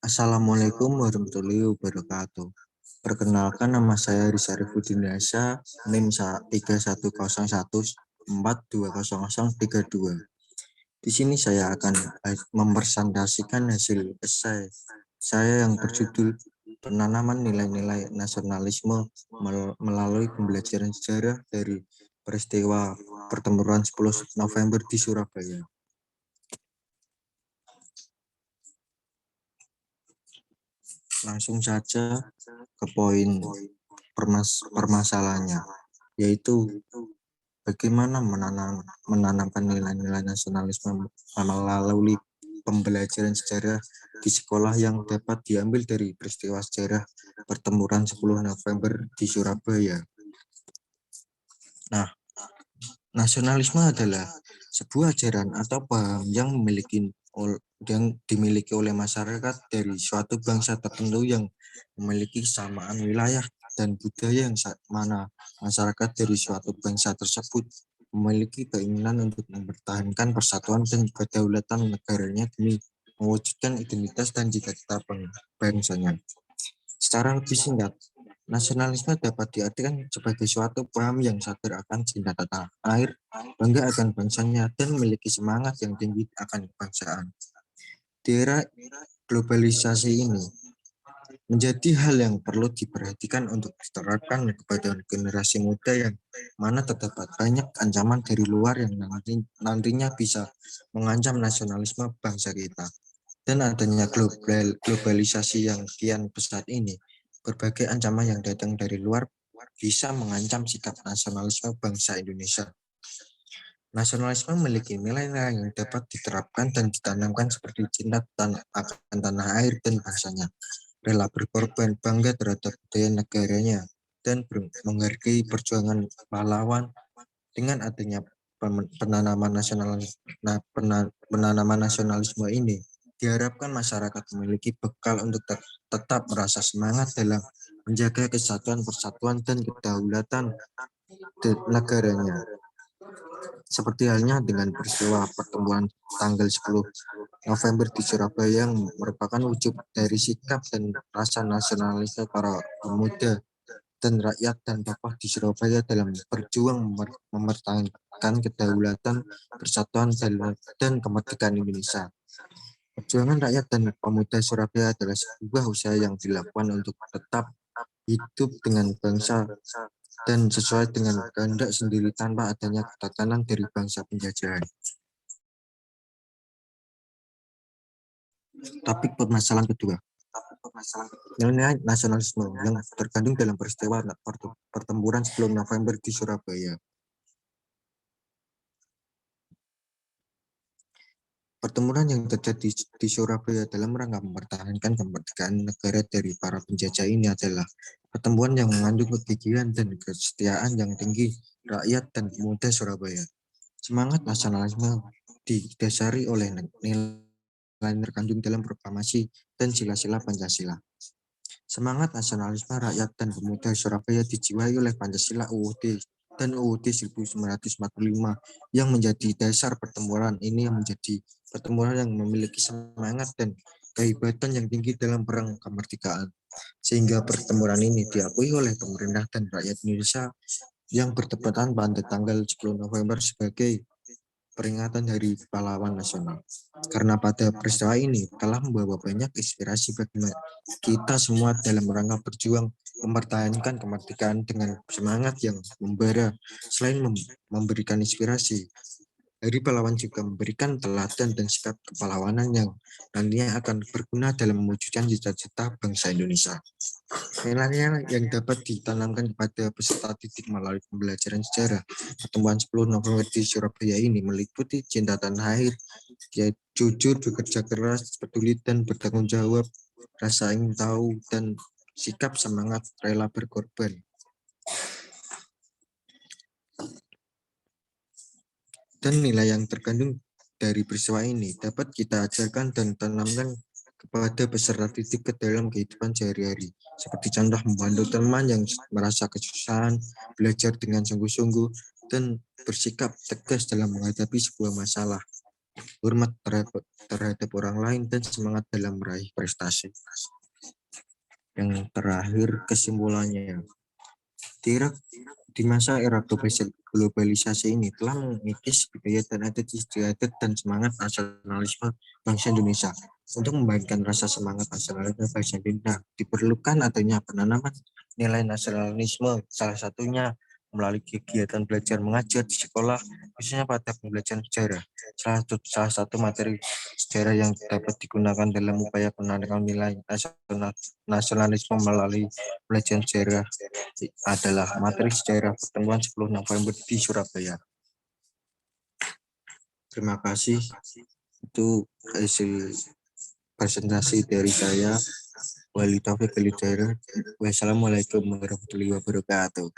Assalamualaikum warahmatullahi wabarakatuh. Perkenalkan, nama saya Risa Rifuddin Yasa, NIM 3101420032. Di sini saya akan mempresentasikan hasil esai saya yang berjudul Penanaman Nilai-nilai Nasionalisme melalui Pembelajaran Sejarah dari Peristiwa Pertempuran 10 November di Surabaya. Langsung saja ke poin permasalahannya, yaitu bagaimana menanamkan nilai-nilai nasionalisme melalui pembelajaran sejarah di sekolah yang dapat diambil dari peristiwa sejarah pertempuran 10 November di Surabaya. Nah, nasionalisme adalah sebuah ajaran atau paham yang dimiliki oleh masyarakat dari suatu bangsa tertentu yang memiliki kesamaan wilayah dan budaya, yang mana masyarakat dari suatu bangsa tersebut memiliki keinginan untuk mempertahankan persatuan dan kedaulatan negaranya demi mewujudkan identitas dan cita-cita bangsanya. Secara lebih singkat, nasionalisme dapat diartikan sebagai suatu paham yang sadar akan cinta tanah air, bangga akan bangsanya, dan memiliki semangat yang tinggi akan kebangsaan. Di era globalisasi ini, menjadi hal yang perlu diperhatikan untuk diterapkan kepada generasi muda, yang mana terdapat banyak ancaman dari luar yang nantinya bisa mengancam nasionalisme bangsa kita. Dan adanya globalisasi yang kian pesat ini, berbagai ancaman yang datang dari luar bisa mengancam sikap nasionalisme bangsa Indonesia. Nasionalisme memiliki nilai-nilai yang dapat diterapkan dan ditanamkan seperti cinta akan tanah air dan bangsanya, rela berkorban, bangga terhadap budaya negaranya, dan menghargai perjuangan pahlawan. Dengan adanya penanaman nasionalisme ini, diharapkan masyarakat memiliki bekal untuk tetap merasa semangat dalam menjaga kesatuan, persatuan, dan kedaulatan negaranya. Seperti halnya dengan peristiwa pertemuan tanggal 10 November di Surabaya, yang merupakan wujud dari sikap dan rasa nasionalisme para pemuda dan rakyat dan tokoh di Surabaya dalam berjuang mempertahankan kedaulatan, persatuan, dan kemerdekaan Indonesia. Perjuangan rakyat dan pemuda Surabaya adalah sebuah usaha yang dilakukan untuk tetap hidup dengan bangsa dan sesuai dengan kehendak sendiri tanpa adanya ketekanan dari bangsa penjajahan. Topik permasalahan kedua, nilai nasionalisme yang terkandung dalam peristiwa pertempuran 10 November di Surabaya. Pertempuran yang terjadi di Surabaya dalam rangka mempertahankan kemerdekaan negara dari para penjajah ini adalah pertempuran yang mengandung kegigihan dan kesetiaan yang tinggi rakyat dan pemuda Surabaya. Semangat nasionalisme didasari oleh nilai terkandung dalam proklamasi dan sila-sila Pancasila. Semangat nasionalisme rakyat dan pemuda Surabaya dijiwai oleh Pancasila, UUD, dan UUD 1945 yang menjadi dasar pertempuran ini, yang menjadi pertempuran yang memiliki semangat dan kehebatan yang tinggi dalam perang kemerdekaan, sehingga pertempuran ini diakui oleh pemerintah dan rakyat Indonesia yang bertepatan pada tanggal 10 November sebagai peringatan dari pahlawan nasional. Karena pada peristiwa ini telah membawa banyak inspirasi bagi kita semua dalam rangka berjuang mempertahankan kemerdekaan dengan semangat yang membara. Selain memberikan inspirasi, Hari Pahlawan juga memberikan teladan dan sikap kepahlawanan yang nantinya akan berguna dalam mewujudkan cita-cita bangsa Indonesia. Nilai-nilai yang dapat ditanamkan kepada peserta didik melalui pembelajaran sejarah pertemuan 10 November di Surabaya ini meliputi cinta tanah air, jujur, bekerja keras, peduli dan bertanggung jawab, rasa ingin tahu, dan sikap semangat rela berkorban. Dan nilai yang terkandung dari peristiwa ini dapat kita ajarkan dan tanamkan kepada peserta didik ke dalam kehidupan sehari-hari. Seperti contoh membantu teman yang merasa kesusahan, belajar dengan sungguh-sungguh, dan bersikap tegas dalam menghadapi sebuah masalah. hormat terhadap orang lain, dan semangat dalam meraih prestasi. Yang terakhir, kesimpulannya, di masa era globalisasi ini telah mengikis budaya dan adat istiadat dan semangat nasionalisme bangsa Indonesia. Untuk membagikan rasa semangat nasionalisme bangsa Indonesia, diperlukan adanya penanaman nilai nasionalisme, salah satunya melalui kegiatan belajar mengajar di sekolah, khususnya pada pembelajaran sejarah. Salah satu materi sejarah yang dapat digunakan dalam upaya penanaman nilai nasionalisme melalui pelajaran sejarah adalah materi sejarah pertemuan 10 November di Surabaya. Terima kasih. Itu hasil presentasi dari saya, Wali Taufik Hidayat. Wassalamualaikum warahmatullahi wabarakatuh.